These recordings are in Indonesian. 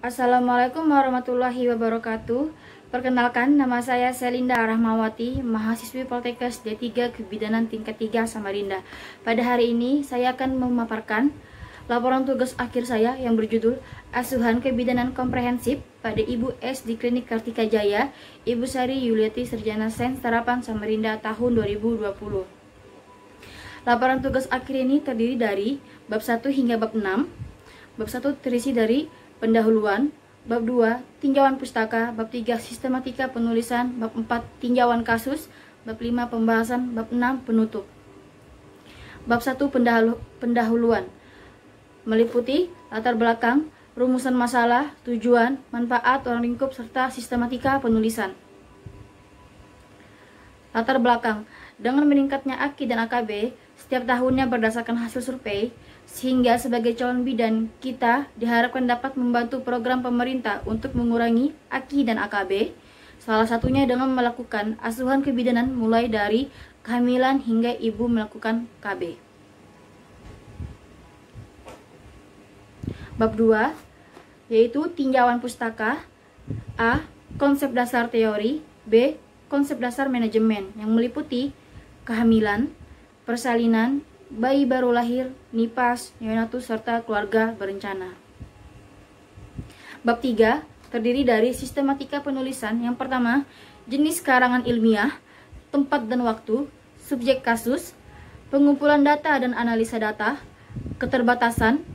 Assalamualaikum warahmatullahi wabarakatuh. Perkenalkan, nama saya Selinda Rahmawati, mahasiswi Poltekkes D3 Kebidanan tingkat 3 Samarinda. Pada hari ini saya akan memaparkan laporan tugas akhir saya yang berjudul Asuhan Kebidanan Komprehensif pada Ibu S di Klinik Kartika Jaya, Ibu Sari Yuliati Sarjana Sains Tarapan Samarinda tahun 2020. Laporan tugas akhir ini terdiri dari bab 1 hingga bab 6. Bab 1 terisi dari pendahuluan, bab 2 tinjauan pustaka, bab 3 sistematika penulisan, bab 4 tinjauan kasus, bab 5 pembahasan, bab 6 penutup. Bab 1 pendahuluan meliputi latar belakang, rumusan masalah, tujuan, manfaat, orang lingkup, serta sistematika penulisan. Latar belakang, dengan meningkatnya AKI dan AKB setiap tahunnya berdasarkan hasil survei, sehingga sebagai calon bidan kita diharapkan dapat membantu program pemerintah untuk mengurangi AKI dan AKB, salah satunya dengan melakukan asuhan kebidanan mulai dari kehamilan hingga ibu melakukan KB. Bab 2 yaitu tinjauan pustaka. A. Konsep dasar teori. B. Konsep dasar manajemen yang meliputi kehamilan, persalinan, bayi baru lahir, nipas, neonatus, serta keluarga berencana. Bab 3 terdiri dari sistematika penulisan. Yang pertama, jenis karangan ilmiah, tempat dan waktu, subjek kasus, pengumpulan data dan analisa data, keterbatasan,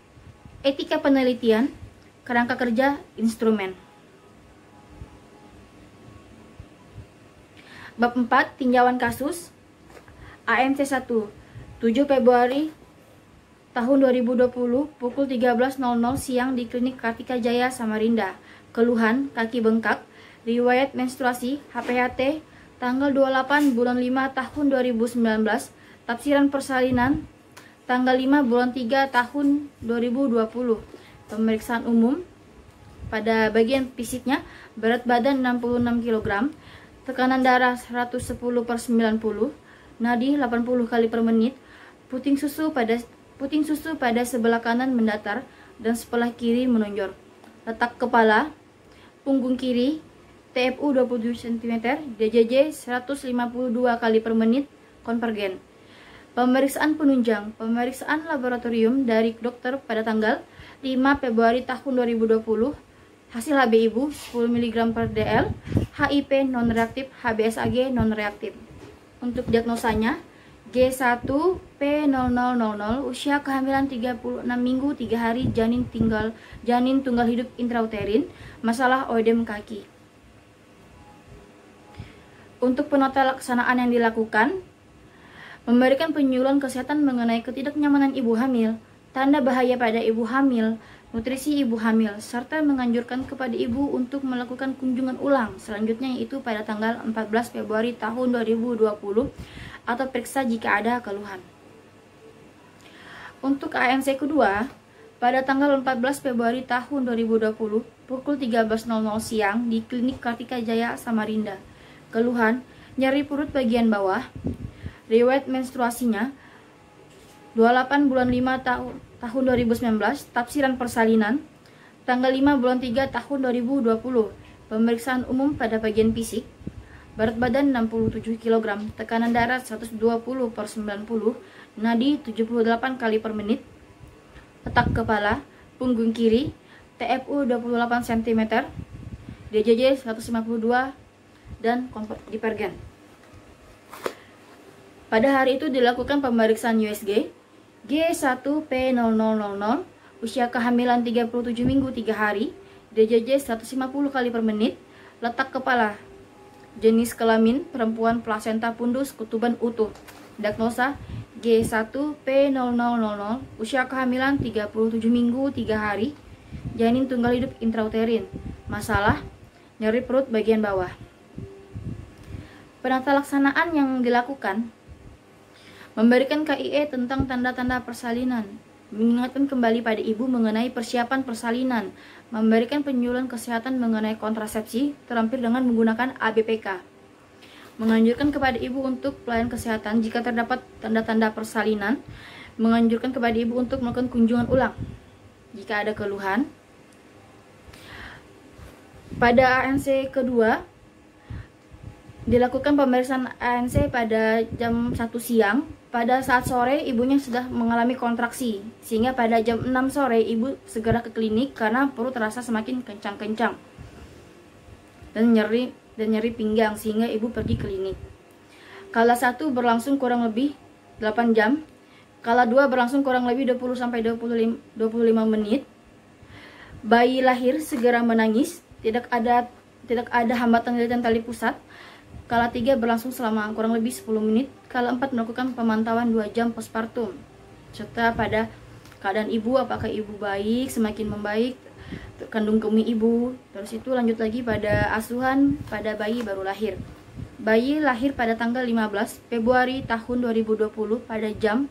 etika penelitian, kerangka kerja, instrumen. Bab 4 tinjauan kasus. AMC 1 7 Februari tahun 2020 pukul 13.00 siang di Klinik Kartika Jaya Samarinda. Keluhan kaki bengkak, riwayat menstruasi, HPHT, tanggal 28 bulan 5 tahun 2019, tafsiran persalinan, tanggal 5 bulan 3 tahun 2020. Pemeriksaan umum pada bagian fisiknya, berat badan 66 kg, tekanan darah 110/90, nadi 80 kali per menit, puting susu pada sebelah kanan mendatar dan sebelah kiri menonjol. Letak kepala, punggung kiri, TFU 27 cm, DJJ 152 kali per menit, konvergen. Pemeriksaan penunjang, pemeriksaan laboratorium dari dokter pada tanggal 5 Februari tahun 2020, hasil HB ibu 10 mg per dl, HIP non-reaktif, HBsAg non-reaktif. Untuk diagnosanya, G1P0000, usia kehamilan 36 minggu 3 hari, janin tunggal hidup intrauterin, masalah oedem kaki. Untuk penata laksanaan yang dilakukan, memberikan penyuluhan kesehatan mengenai ketidaknyamanan ibu hamil, tanda bahaya pada ibu hamil, nutrisi ibu hamil, serta menganjurkan kepada ibu untuk melakukan kunjungan ulang selanjutnya, yaitu pada tanggal 14 Februari tahun 2020 atau periksa jika ada keluhan. Untuk ANC kedua, pada tanggal 14 Februari tahun 2020 pukul 13.00 siang di Klinik Kartika Jaya Samarinda. Keluhan, nyeri perut bagian bawah, riwayat menstruasinya 28 bulan 5 tahun 2019, tafsiran persalinan, tanggal 5 bulan 3 tahun 2020, pemeriksaan umum pada bagian fisik, berat badan 67 kg, tekanan darah 120/90, nadi 78 kali per menit, letak kepala, punggung kiri, TFU 28 cm, DJJ 152 dan konvergen. Pada hari itu dilakukan pemeriksaan USG G1P0000, usia kehamilan 37 minggu 3 hari, DJJ 150 kali per menit, letak kepala, jenis kelamin perempuan, plasenta pundus, ketuban utuh. Diagnosa G1P0000, usia kehamilan 37 minggu 3 hari, janin tunggal hidup intrauterin, masalah nyeri perut bagian bawah. Penata laksanaan yang dilakukan, memberikan KIE tentang tanda-tanda persalinan, mengingatkan kembali pada ibu mengenai persiapan persalinan, memberikan penyuluhan kesehatan mengenai kontrasepsi terampil dengan menggunakan ABPK, menganjurkan kepada ibu untuk pelayanan kesehatan jika terdapat tanda-tanda persalinan, menganjurkan kepada ibu untuk melakukan kunjungan ulang jika ada keluhan, Pada ANC kedua, dilakukan pemeriksaan ANC pada jam 1 siang. Pada saat sore, ibunya sudah mengalami kontraksi, sehingga pada jam 6 sore, ibu segera ke klinik karena perut terasa semakin kencang-kencang dan nyeri pinggang, sehingga ibu pergi ke klinik. Kala 1 berlangsung kurang lebih 8 jam. Kala 2 berlangsung kurang lebih 20-25 menit. Bayi lahir segera menangis, tidak ada hambatan lilin tali pusat. Kala 3 berlangsung selama kurang lebih 10 menit. Kala 4 melakukan pemantauan 2 jam postpartum. Serta pada keadaan ibu, apakah ibu baik, semakin membaik, kandung kemih ibu. Terus itu lanjut lagi pada asuhan pada bayi baru lahir. Bayi lahir pada tanggal 15 Februari tahun 2020 pada jam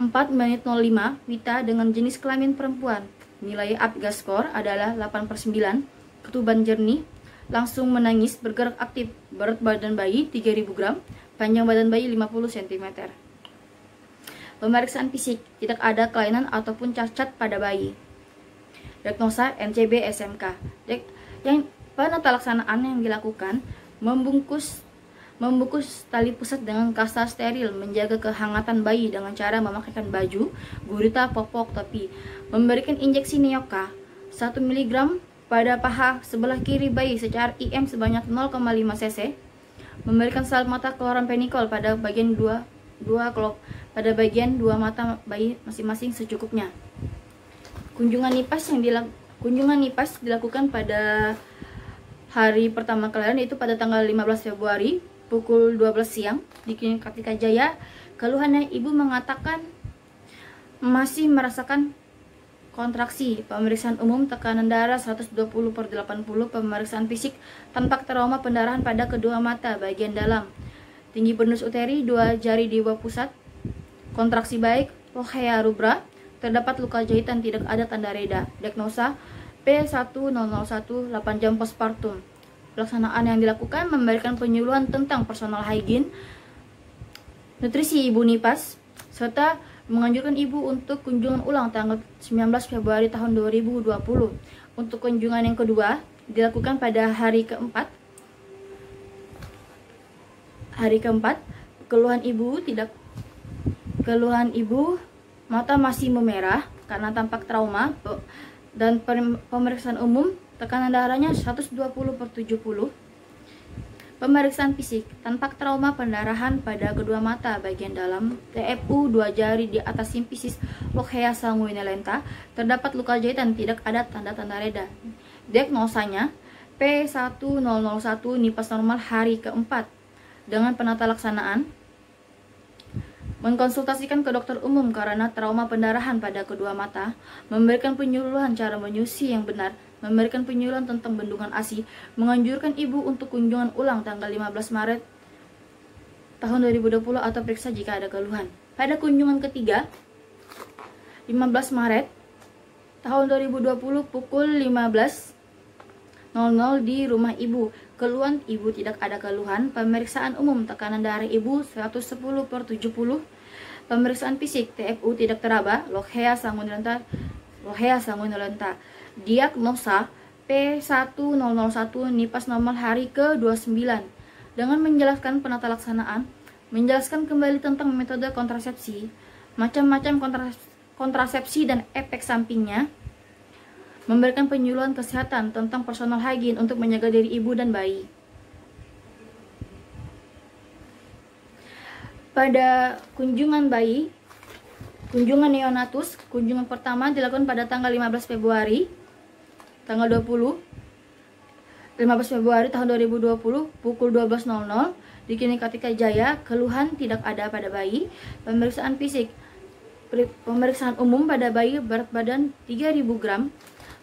4:05 WITA dengan jenis kelamin perempuan. Nilai APGAR score adalah 8/9. Ketuban jernih, langsung menangis, bergerak aktif. Berat badan bayi 3000 gram, panjang badan bayi 50 cm. Pemeriksaan fisik, tidak ada kelainan ataupun cacat pada bayi. Diagnosa NCB SMK. Yang penata-laksanaan yang dilakukan membungkus tali pusat dengan kasta steril, menjaga kehangatan bayi dengan cara memakaikan baju, gurita, popok, topi, memberikan injeksi neoka 1 mg pada paha sebelah kiri bayi secara IM sebanyak 0,5 cc, memberikan salep mata chloramphenicol pada bagian pada bagian dua mata bayi masing-masing secukupnya. Kunjungan NIPAS dilakukan pada hari pertama kelahiran, yaitu pada tanggal 15 Februari pukul 12 siang di Klinik Kartika Jaya. Keluhannya, ibu mengatakan masih merasakan kontraksi. Pemeriksaan umum tekanan darah 120/80, pemeriksaan fisik tampak trauma pendarahan pada kedua mata bagian dalam, tinggi pendus uteri, 2 jari di bawah pusat, kontraksi baik, lochia rubra, terdapat luka jahitan, tidak ada tanda reda. Diagnosa P1001, 8 jam postpartum. Pelaksanaan yang dilakukan memberikan penyuluhan tentang personal hygiene, nutrisi ibu NIPAS, serta menganjurkan ibu untuk kunjungan ulang tanggal 19 Februari tahun 2020. Untuk kunjungan yang kedua dilakukan pada hari keempat. Keluhan ibu mata masih memerah karena tampak trauma, dan pemeriksaan umum tekanan darahnya 120/70. Pemeriksaan fisik, tampak trauma pendarahan pada kedua mata bagian dalam, TFU 2 jari di atas simfisis, lochia sanguinolenta, terdapat luka jahitan, tidak ada tanda-tanda reda. Diagnosanya P1001, NIPAS normal hari keempat. Dengan penata laksanaan, mengkonsultasikan ke dokter umum karena trauma pendarahan pada kedua mata, memberikan penyuluhan cara menyusui yang benar, memberikan penyuluhan tentang bendungan ASI, menganjurkan ibu untuk kunjungan ulang tanggal 15 Maret tahun 2020 atau periksa jika ada keluhan. Pada kunjungan ketiga, 15 Maret tahun 2020 pukul 15.00 di rumah ibu. Keluhan ibu tidak ada keluhan. Pemeriksaan umum tekanan darah ibu 110/70. Pemeriksaan fisik TFU tidak teraba, lochia sanguinolenta. Diagnosa P1001, NIPAS normal hari ke-29. Dengan menjelaskan penata laksanaan, menjelaskan kembali tentang metode kontrasepsi, macam-macam kontrasepsi dan efek sampingnya, memberikan penyuluhan kesehatan tentang personal hygiene untuk menjaga diri ibu dan bayi. Pada kunjungan bayi, kunjungan neonatus, kunjungan pertama dilakukan pada tanggal 15 Februari tahun 2020 pukul 12.00 di Klinik Kartika Jaya. Keluhan tidak ada pada bayi. Pemeriksaan fisik, pemeriksaan umum pada bayi, berat badan 3000 gram,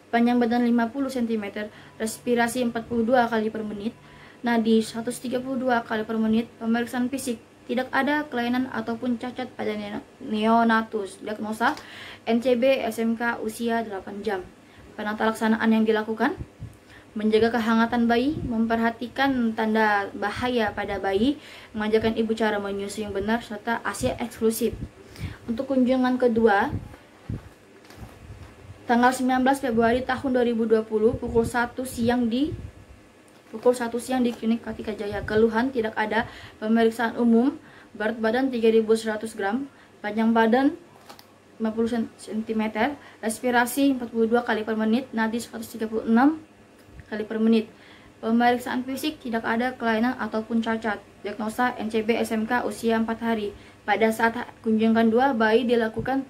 panjang badan 50 cm, respirasi 42 kali per menit, nadi 132 kali per menit. Pemeriksaan fisik, tidak ada kelainan ataupun cacat pada neonatus. Diagnosa NCB SMK, usia 8 jam. Penata laksanaan yang dilakukan, menjaga kehangatan bayi, memperhatikan tanda bahaya pada bayi, mengajarkan ibu cara menyusui yang benar, serta ASI eksklusif. Untuk kunjungan kedua, tanggal 19 Februari tahun 2020 pukul 1 siang di Klinik Kartika Jaya. Keluhan tidak ada. Pemeriksaan umum, berat badan 3100 gram, panjang badan 50 cm, respirasi 42 kali per menit, nadi 136 kali per menit. Pemeriksaan fisik tidak ada kelainan ataupun cacat. Diagnosa NCB SMK usia 4 hari. Pada saat kunjungan 2, bayi dilakukan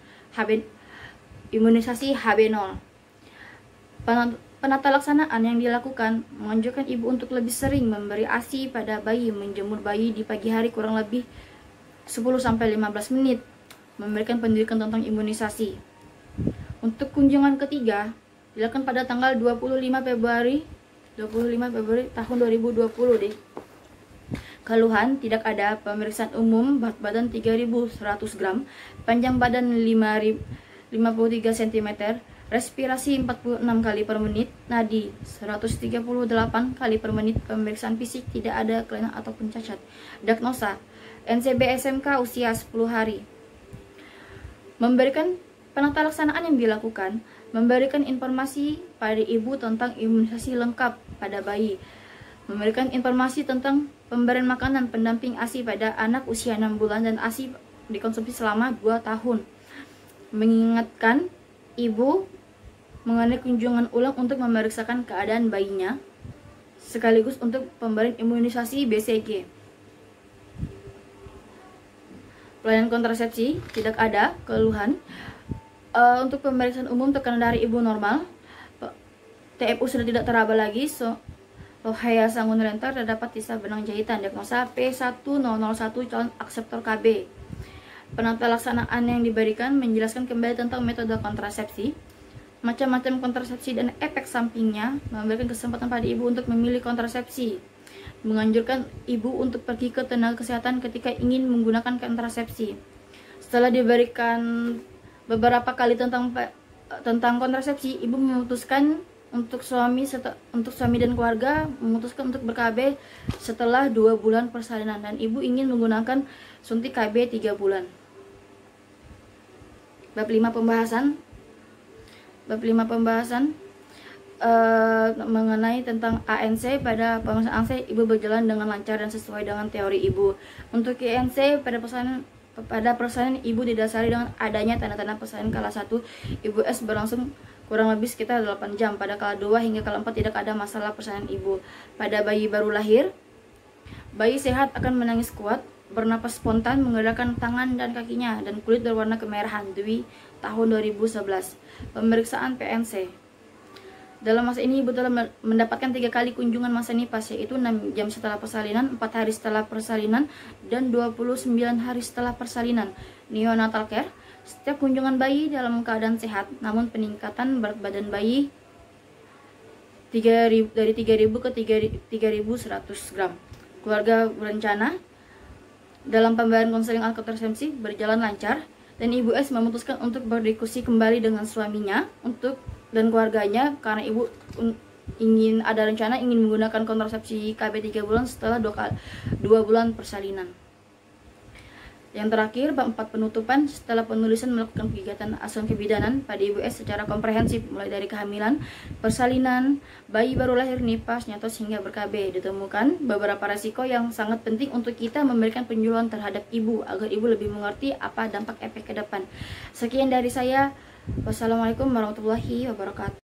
imunisasi HB0. Penata laksanaan yang dilakukan menganjurkan ibu untuk lebih sering memberi ASI pada bayi, menjemur bayi di pagi hari kurang lebih 10-15 menit, memberikan pendidikan tentang imunisasi. Untuk kunjungan ketiga dilakukan pada tanggal 25 Februari tahun 2020 deh. Keluhan tidak ada. Pemeriksaan umum, berat badan 3100 gram, panjang badan 53 cm, respirasi 46 kali per menit, nadi 138 kali per menit. Pemeriksaan fisik tidak ada kelainan ataupun cacat. Diagnosa NCB SMK usia 10 hari. Memberikan penata laksanaan yang dilakukan, memberikan informasi pada ibu tentang imunisasi lengkap pada bayi, memberikan informasi tentang pemberian makanan pendamping ASI pada anak usia 6 bulan dan ASI dikonsumsi selama 2 tahun. Mengingatkan ibu mengenai kunjungan ulang untuk memeriksakan keadaan bayinya, sekaligus untuk pemberian imunisasi BCG. Pelayanan kontrasepsi tidak ada keluhan. Untuk pemeriksaan umum, tekanan darah ibu normal, TFU sudah tidak teraba lagi, Lohea Sangun Renter, terdapat sisa benang jahitan. Diagnosa P1001 calon akseptor KB. Penata laksanaan yang diberikan menjelaskan kembali tentang metode kontrasepsi, macam-macam kontrasepsi dan efek sampingnya, memberikan kesempatan pada ibu untuk memilih kontrasepsi, menganjurkan ibu untuk pergi ke tenaga kesehatan ketika ingin menggunakan kontrasepsi. Setelah diberikan beberapa kali tentang kontrasepsi, ibu memutuskan untuk suami dan keluarga memutuskan untuk ber-KB setelah 2 bulan persalinan, dan ibu ingin menggunakan suntik KB 3 bulan. Bab 5 pembahasan mengenai tentang ANC. Pada pemeriksaan ANC, ibu berjalan dengan lancar dan sesuai dengan teori ibu. Untuk INC pada persalinan ibu didasari dengan adanya tanda-tanda persalinan kala 1, ibu S berlangsung kurang lebih sekitar 8 jam. Pada kala 2 hingga kala 4 tidak ada masalah persalinan ibu. Pada bayi baru lahir, bayi sehat akan menangis kuat, bernapas spontan, menggerakkan tangan dan kakinya, dan kulit berwarna kemerahan. Dwi tahun 2011. Pemeriksaan PNC. Dalam masa ini ibu telah mendapatkan 3 kali kunjungan masa nifas, yaitu 6 jam setelah persalinan, 4 hari setelah persalinan, dan 29 hari setelah persalinan. Neonatal care. Setiap kunjungan bayi dalam keadaan sehat, namun peningkatan berat badan bayi dari 3000 ke 3100 gram. Keluarga berencana. Dalam pemberian konseling kontrasepsi berjalan lancar, dan ibu S memutuskan untuk berdiskusi kembali dengan suaminya dan keluarganya karena ibu ingin menggunakan kontrasepsi KB 3 bulan setelah 2 bulan persalinan. Yang terakhir, bab 4 penutupan. Setelah penulisan melakukan kegiatan asuhan kebidanan pada ibu S secara komprehensif, mulai dari kehamilan, persalinan, bayi baru lahir, nifas, nyatos hingga ber-KB, ditemukan beberapa resiko yang sangat penting untuk kita memberikan penyuluhan terhadap ibu agar ibu lebih mengerti apa dampak efek ke depan. Sekian dari saya. Wassalamualaikum warahmatullahi wabarakatuh.